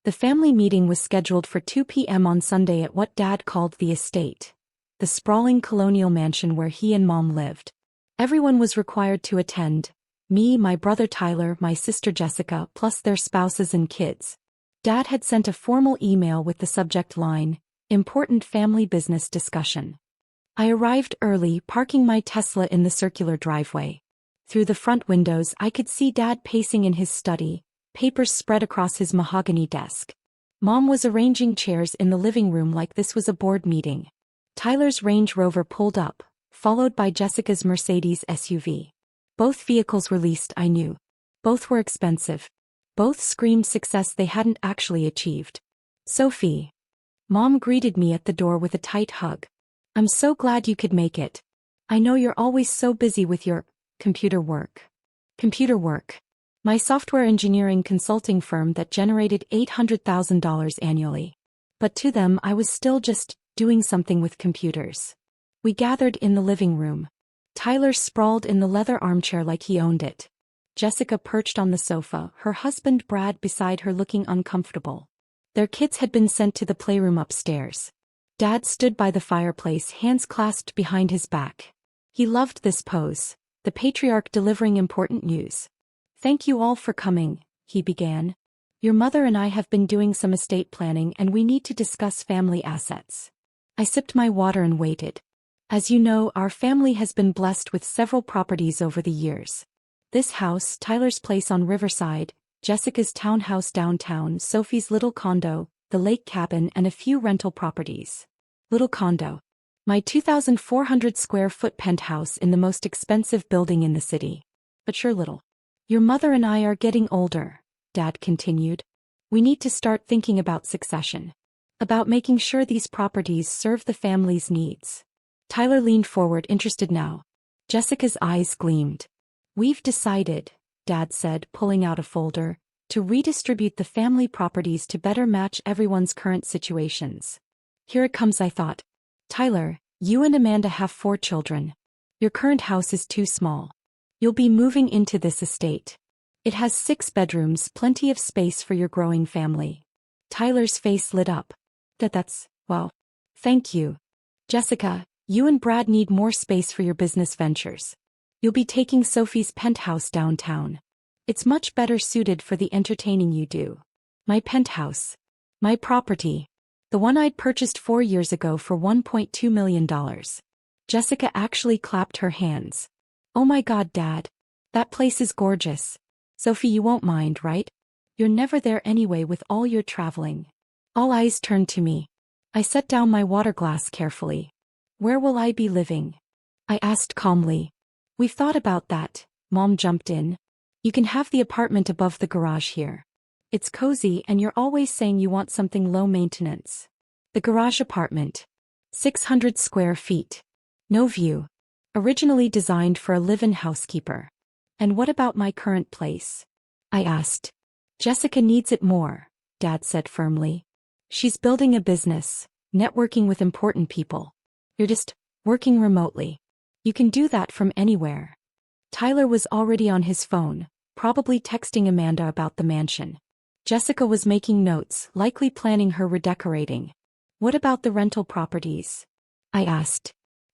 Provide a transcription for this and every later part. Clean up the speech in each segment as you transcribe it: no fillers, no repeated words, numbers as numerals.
The family meeting was scheduled for 2 p.m. on Sunday at what Dad called the estate, the sprawling colonial mansion where he and Mom lived. Everyone was required to attend: me, my brother Tyler, my sister Jessica, plus their spouses and kids. Dad had sent a formal email with the subject line, "Important Family Business Discussion." I arrived early, parking my Tesla in the circular driveway. Through the front windows I could see Dad pacing in his study, papers spread across his mahogany desk. Mom was arranging chairs in the living room like this was a board meeting. Tyler's Range Rover pulled up, followed by Jessica's Mercedes SUV. Both vehicles were leased, I knew. Both were expensive. Both screamed success they hadn't actually achieved. "Sophie." Mom greeted me at the door with a tight hug. "I'm so glad you could make it. I know you're always so busy with your computer work." Computer work. My software engineering consulting firm that generated $800,000 annually. But to them I was still just doing something with computers. We gathered in the living room. Tyler sprawled in the leather armchair like he owned it. Jessica perched on the sofa, her husband Brad beside her looking uncomfortable. Their kids had been sent to the playroom upstairs. Dad stood by the fireplace, hands clasped behind his back. He loved this pose, the patriarch delivering important news. "Thank you all for coming," he began. "Your mother and I have been doing some estate planning and we need to discuss family assets." I sipped my water and waited. As you know, our family has been blessed with several properties over the years. This house, Tyler's place on Riverside, Jessica's townhouse downtown, Sophie's little condo, the lake cabin, and a few rental properties. Little condo. My 2,400 square foot penthouse in the most expensive building in the city. But sure little. "Your mother and I are getting older," Dad continued. "We need to start thinking about succession. About making sure these properties serve the family's needs." Tyler leaned forward, interested now. Jessica's eyes gleamed. "We've decided," Dad said, pulling out a folder, "to redistribute the family properties to better match everyone's current situations." Here it comes, I thought. "Tyler, you and Amanda have 4 children. Your current house is too small. You'll be moving into this estate. It has 6 bedrooms, plenty of space for your growing family." Tyler's face lit up. Well, thank you. "Jessica, you and Brad need more space for your business ventures. You'll be taking Sophie's penthouse downtown. It's much better suited for the entertaining you do." My penthouse. My property. The one I'd purchased 4 years ago for $1.2 million. Jessica actually clapped her hands. "Oh my God, Dad. That place is gorgeous. Sophie, you won't mind, right? You're never there anyway with all your traveling." All eyes turned to me. I set down my water glass carefully. "Where will I be living?" I asked calmly. "We've thought about that," Mom jumped in. "You can have the apartment above the garage here. It's cozy and you're always saying you want something low maintenance." The garage apartment. 600 square feet. No view. Originally designed for a live-in housekeeper. "And what about my current place?" I asked. "Jessica needs it more," Dad said firmly. "She's building a business, networking with important people. You're just working remotely. You can do that from anywhere." Tyler was already on his phone, probably texting Amanda about the mansion. Jessica was making notes, likely planning her redecorating. "What about the rental properties?" I asked.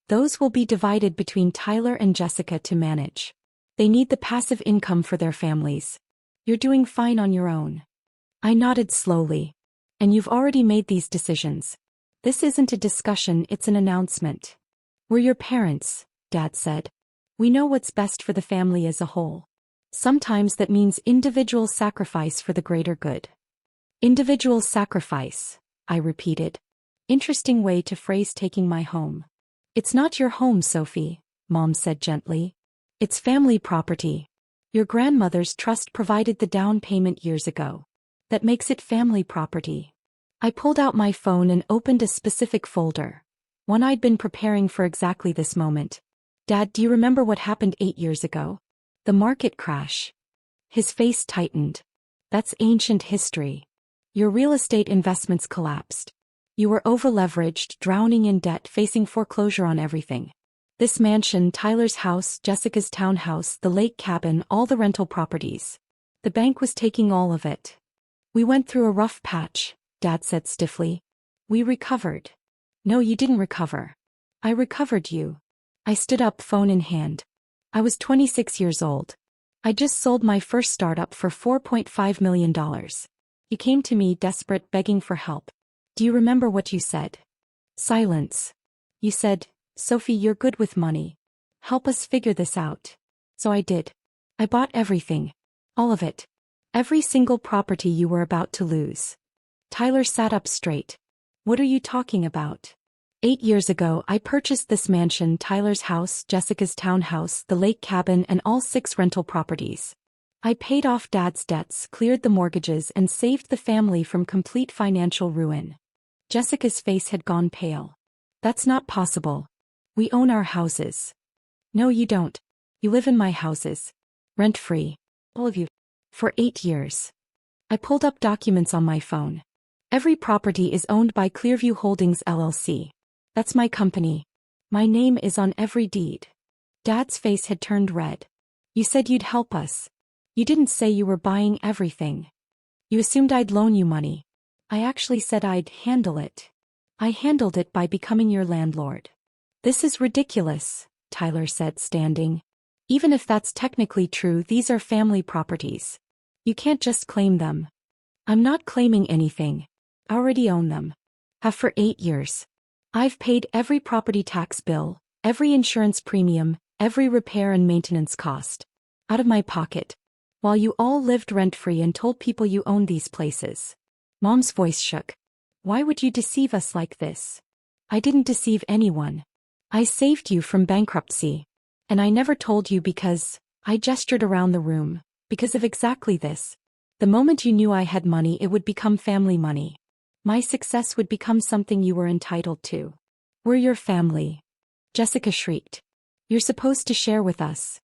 "Those will be divided between Tyler and Jessica to manage. They need the passive income for their families. You're doing fine on your own." I nodded slowly. "And you've already made these decisions. This isn't a discussion, it's an announcement." "We're your parents," Dad said. "We know what's best for the family as a whole. Sometimes that means individual sacrifice for the greater good." "Individual sacrifice," I repeated. Interesting way to phrase taking my home. "It's not your home, Sophie," Mom said gently. "It's family property. Your grandmother's trust provided the down payment years ago. That makes it family property." I pulled out my phone and opened a specific folder. One I'd been preparing for exactly this moment. "Dad, do you remember what happened 8 years ago? The market crash." His face tightened. "That's ancient history. Your real estate investments collapsed. You were overleveraged, drowning in debt, facing foreclosure on everything. This mansion, Tyler's house, Jessica's townhouse, the lake cabin, all the rental properties. The bank was taking all of it. We went through a rough patch, Dad said stiffly. We recovered. No, you didn't recover. I recovered you. I stood up, phone in hand. I was 26 years old. I just sold my first startup for $4.5 million. You came to me desperate, begging for help. Do you remember what you said? Silence. You said, Sophie, you're good with money. Help us figure this out. So I did. I bought everything. All of it. Every single property you were about to lose. Tyler sat up straight. What are you talking about? 8 years ago, I purchased this mansion, Tyler's house, Jessica's townhouse, the lake cabin, and all 6 rental properties. I paid off Dad's debts, cleared the mortgages, and saved the family from complete financial ruin. Jessica's face had gone pale. That's not possible. We own our houses. No, you don't. You live in my houses. Rent-free. All of you. For 8 years. I pulled up documents on my phone. Every property is owned by Clearview Holdings LLC. That's my company. My name is on every deed. Dad's face had turned red. You said you'd help us. You didn't say you were buying everything. You assumed I'd loan you money. I actually said I'd handle it. I handled it by becoming your landlord. This is ridiculous, Tyler said, standing. Even if that's technically true, these are family properties. You can't just claim them. I'm not claiming anything. I already own them. Have for 8 years. I've paid every property tax bill, every insurance premium, every repair and maintenance cost. Out of my pocket. While you all lived rent-free and told people you owned these places. Mom's voice shook. Why would you deceive us like this? I didn't deceive anyone. I saved you from bankruptcy. And I never told you because, I gestured around the room, because of exactly this. The moment you knew I had money, it would become family money. My success would become something you were entitled to. We're your family. Jessica shrieked. You're supposed to share with us.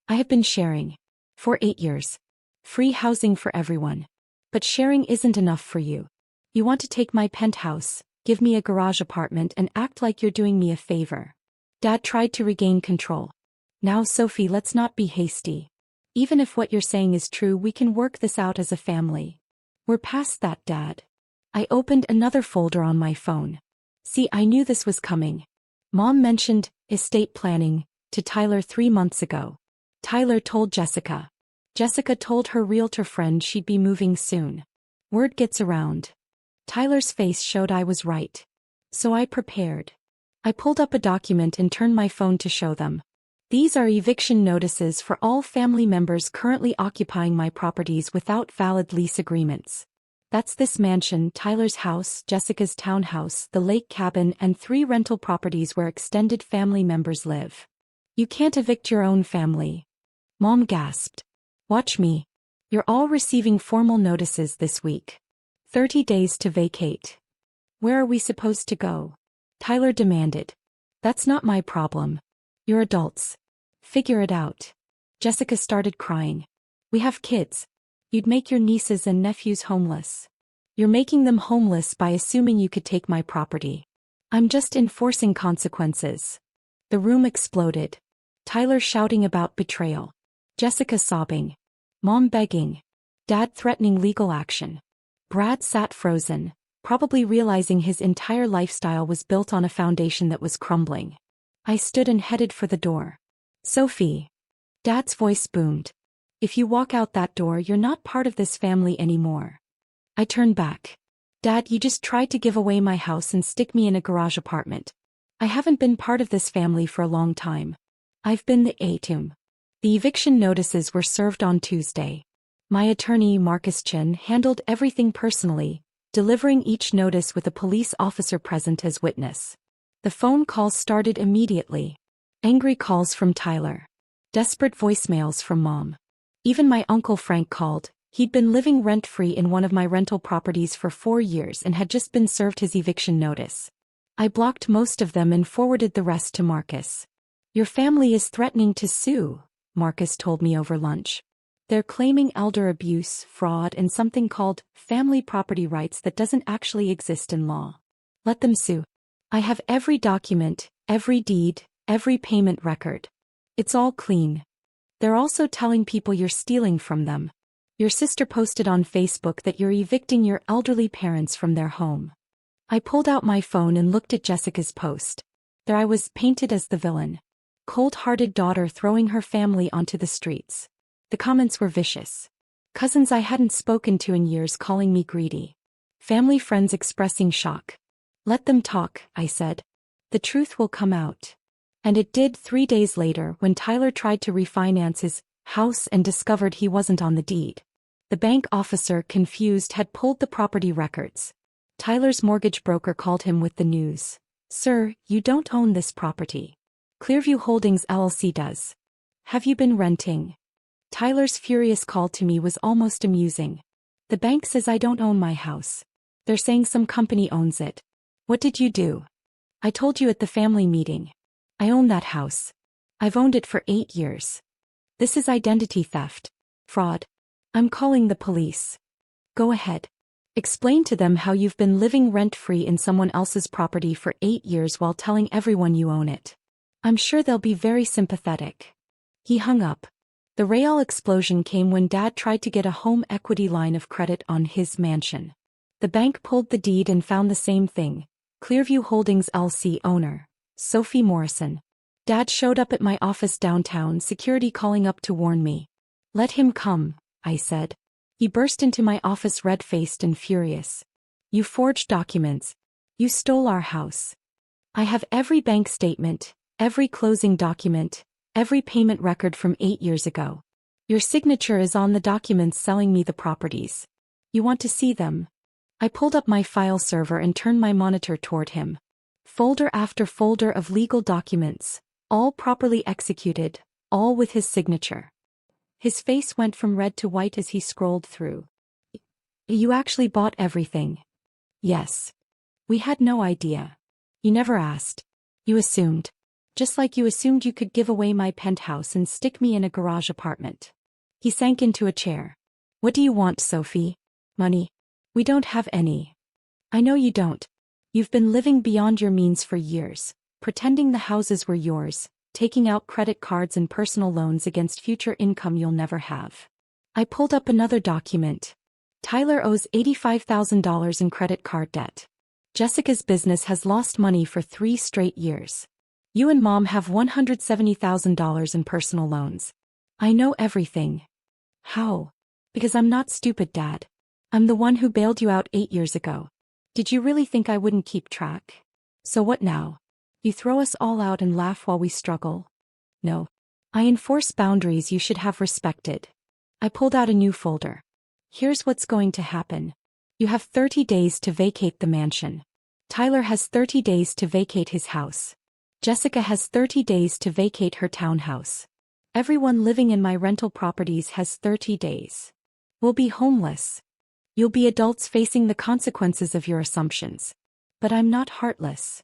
I have been sharing. For 8 years. Free housing for everyone. But sharing isn't enough for you. You want to take my penthouse, give me a garage apartment, and act like you're doing me a favor. Dad tried to regain control. Now, Sophie, let's not be hasty. Even if what you're saying is true, we can work this out as a family. We're past that, Dad. I opened another folder on my phone. See, I knew this was coming. Mom mentioned estate planning to Tyler 3 months ago. Tyler told Jessica. Jessica told her realtor friend she'd be moving soon. Word gets around. Tyler's face showed I was right. So I prepared. I pulled up a document and turned my phone to show them. These are eviction notices for all family members currently occupying my properties without valid lease agreements. That's this mansion, Tyler's house, Jessica's townhouse, the lake cabin, and 3 rental properties where extended family members live. You can't evict your own family. Mom gasped. Watch me. You're all receiving formal notices this week. 30 days to vacate. Where are we supposed to go? Tyler demanded. That's not my problem. You're adults. Figure it out. Jessica started crying. We have kids. You'd make your nieces and nephews homeless. You're making them homeless by assuming you could take my property. I'm just enforcing consequences. The room exploded. Tyler shouting about betrayal. Jessica sobbing. Mom begging. Dad threatening legal action. Brad sat frozen, probably realizing his entire lifestyle was built on a foundation that was crumbling. I stood and headed for the door. Sophie. Dad's voice boomed. If you walk out that door, you're not part of this family anymore. I turned back. Dad, you just tried to give away my house and stick me in a garage apartment. I haven't been part of this family for a long time. I've been the aita. The eviction notices were served on Tuesday. My attorney, Marcus Chin, handled everything personally, delivering each notice with a police officer present as witness. The phone calls started immediately. Angry calls from Tyler. Desperate voicemails from Mom. Even my Uncle Frank called. He'd been living rent-free in one of my rental properties for 4 years and had just been served his eviction notice. I blocked most of them and forwarded the rest to Marcus. Your family is threatening to sue, Marcus told me over lunch. They're claiming elder abuse, fraud, and something called family property rights that doesn't actually exist in law. Let them sue. I have every document, every deed, every payment record. It's all clean. They're also telling people you're stealing from them. Your sister posted on Facebook that you're evicting your elderly parents from their home. I pulled out my phone and looked at Jessica's post. There I was, painted as the villain. Cold-hearted daughter throwing her family onto the streets. The comments were vicious. Cousins I hadn't spoken to in years calling me greedy. Family friends expressing shock. Let them talk, I said. The truth will come out. And it did 3 days later when Tyler tried to refinance his house and discovered he wasn't on the deed. The bank officer, confused, had pulled the property records. Tyler's mortgage broker called him with the news. Sir, you don't own this property. Clearview Holdings LLC does. Have you been renting? Tyler's furious call to me was almost amusing. The bank says I don't own my house. They're saying some company owns it. What did you do? I told you at the family meeting. I own that house. I've owned it for 8 years. This is identity theft. Fraud. I'm calling the police. Go ahead. Explain to them how you've been living rent-free in someone else's property for 8 years while telling everyone you own it. I'm sure they'll be very sympathetic. He hung up. The real explosion came when Dad tried to get a home equity line of credit on his mansion. The bank pulled the deed and found the same thing. Clearview Holdings LLC owner, Sophie Morrison. Dad showed up at my office downtown, security calling up to warn me. Let him come, I said. He burst into my office red-faced and furious. You forged documents. You stole our house. I have every bank statement, every closing document, every payment record from 8 years ago. Your signature is on the documents selling me the properties. You want to see them? I pulled up my file server and turned my monitor toward him. Folder after folder of legal documents, all properly executed, all with his signature. His face went from red to white as he scrolled through. You actually bought everything? Yes. We had no idea. You never asked. You assumed. Just like you assumed you could give away my penthouse and stick me in a garage apartment. He sank into a chair. What do you want, Sophie? Money? We don't have any. I know you don't. You've been living beyond your means for years, pretending the houses were yours, taking out credit cards and personal loans against future income you'll never have. I pulled up another document. Tyler owes $85,000 in credit card debt. Jessica's business has lost money for 3 straight years. You and Mom have $170,000 in personal loans. I know everything. How? Because I'm not stupid, Dad. I'm the one who bailed you out 8 years ago. Did you really think I wouldn't keep track? So what now? You throw us all out and laugh while we struggle? No. I enforce boundaries you should have respected. I pulled out a new folder. Here's what's going to happen. You have 30 days to vacate the mansion. Tyler has 30 days to vacate his house. Jessica has 30 days to vacate her townhouse. Everyone living in my rental properties has 30 days. We'll be homeless. You'll be adults facing the consequences of your assumptions. But I'm not heartless.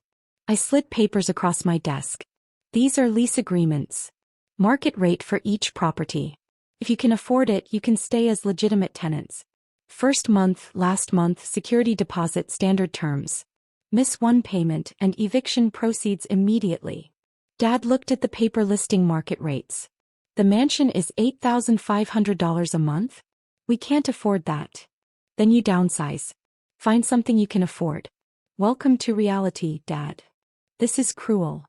I slid papers across my desk. These are lease agreements. Market rate for each property. If you can afford it, you can stay as legitimate tenants. First month, last month, security deposit, standard terms. Miss one payment and eviction proceeds immediately. Dad looked at the paper listing market rates. The mansion is $8,500 a month? We can't afford that. Then you downsize. Find something you can afford. Welcome to reality, Dad. This is cruel.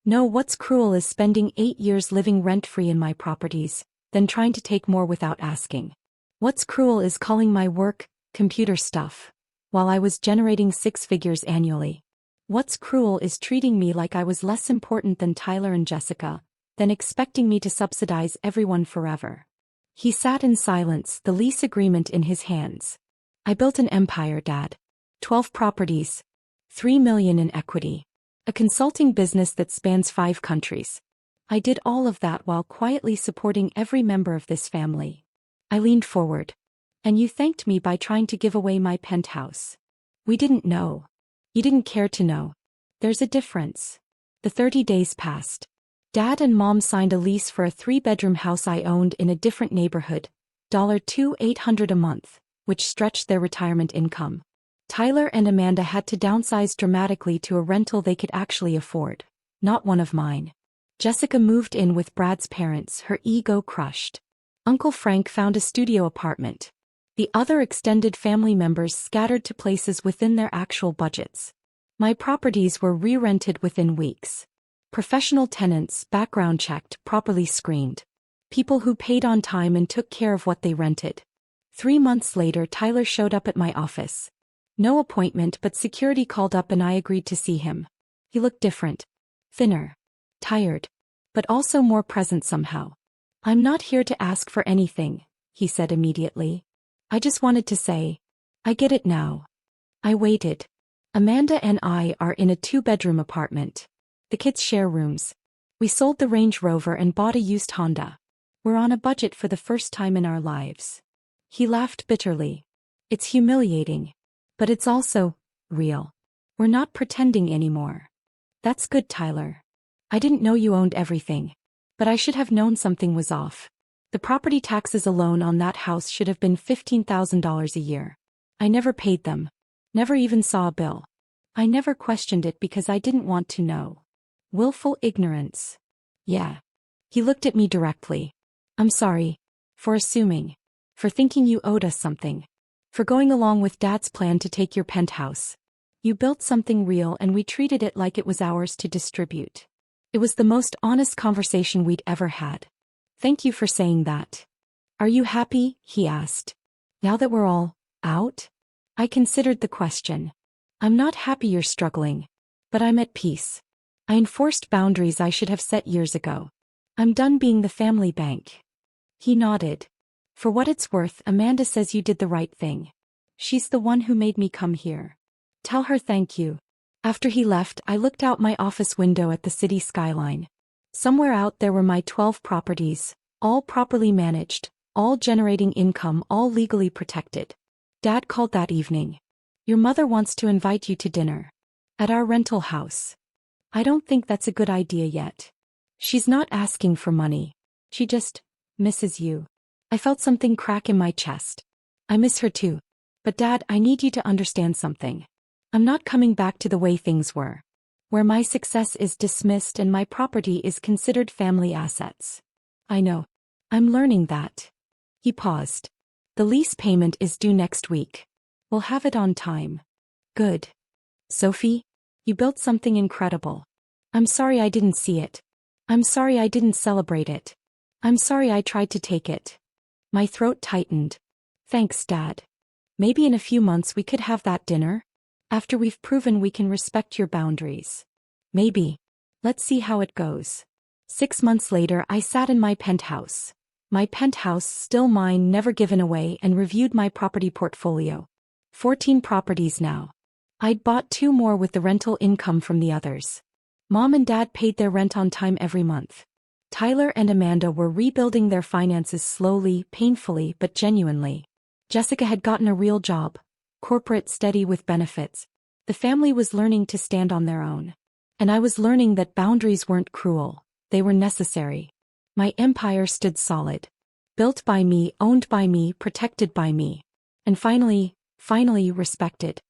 No, what's cruel is spending 8 years living rent-free in my properties, then trying to take more without asking. What's cruel is calling my work computer stuff, while I was generating 6 figures annually. What's cruel is treating me like I was less important than Tyler and Jessica, then expecting me to subsidize everyone forever. He sat in silence, the lease agreement in his hands. I built an empire, Dad. 12 properties. $3 million in equity. A consulting business that spans 5 countries. I did all of that while quietly supporting every member of this family. I leaned forward. And you thanked me by trying to give away my penthouse. We didn't know. You didn't care to know. There's a difference. The 30 days passed. Dad and Mom signed a lease for a 3-bedroom house I owned in a different neighborhood. $2,800 a month, which stretched their retirement income. Tyler and Amanda had to downsize dramatically to a rental they could actually afford, not one of mine. Jessica moved in with Brad's parents, her ego crushed. Uncle Frank found a studio apartment. The other extended family members scattered to places within their actual budgets. My properties were re-rented within weeks. Professional tenants, background checked, properly screened. People who paid on time and took care of what they rented. 3 months later, Tyler showed up at my office. No appointment, but security called up and I agreed to see him. He looked different. Thinner. Tired. But also more present somehow. "I'm not here to ask for anything," he said immediately. "I just wanted to say, I get it now." I waited. Amanda and I are in a 2-bedroom apartment. The kids share rooms. We sold the Range Rover and bought a used Honda. We're on a budget for the first time in our lives. He laughed bitterly. "It's humiliating. But it's also real. We're not pretending anymore." "That's good, Tyler. I didn't know you owned everything. But I should have known something was off. The property taxes alone on that house should have been $15,000 a year. I never paid them. Never even saw a bill. I never questioned it because I didn't want to know." Willful ignorance. "Yeah." He looked at me directly. "I'm sorry. For assuming. For thinking you owed us something. For going along with Dad's plan to take your penthouse. You built something real and we treated it like it was ours to distribute. It was the most honest conversation we'd ever had. Thank you for saying that." "Are you happy?" he asked. "Now that we're all out?" I considered the question. "I'm not happy you're struggling. But I'm at peace. I enforced boundaries I should have set years ago. I'm done being the family bank." He nodded. "For what it's worth, Amanda says you did the right thing. She's the one who made me come here. Tell her thank you." After he left, I looked out my office window at the city skyline. Somewhere out there were my 12 properties, all properly managed, all generating income, all legally protected. Dad called that evening. "Your mother wants to invite you to dinner. At our rental house." "I don't think that's a good idea yet. She's not asking for money. She just misses you." I felt something crack in my chest. "I miss her too. But Dad, I need you to understand something. I'm not coming back to the way things were. Where my success is dismissed and my property is considered family assets." "I know. I'm learning that." He paused. "The lease payment is due next week. We'll have it on time." "Good. Sophie, you built something incredible. I'm sorry I didn't see it. I'm sorry I didn't celebrate it. I'm sorry I tried to take it." My throat tightened. "Thanks, Dad. Maybe in a few months we could have that dinner? After we've proven we can respect your boundaries." "Maybe. Let's see how it goes." 6 months later, I sat in my penthouse. My penthouse, still mine, never given away, and reviewed my property portfolio. 14 properties now. I'd bought 2 more with the rental income from the others. Mom and Dad paid their rent on time every month. Tyler and Amanda were rebuilding their finances slowly, painfully, but genuinely. Jessica had gotten a real job. Corporate, steady with benefits. The family was learning to stand on their own. And I was learning that boundaries weren't cruel. They were necessary. My empire stood solid. Built by me, owned by me, protected by me. And finally respected.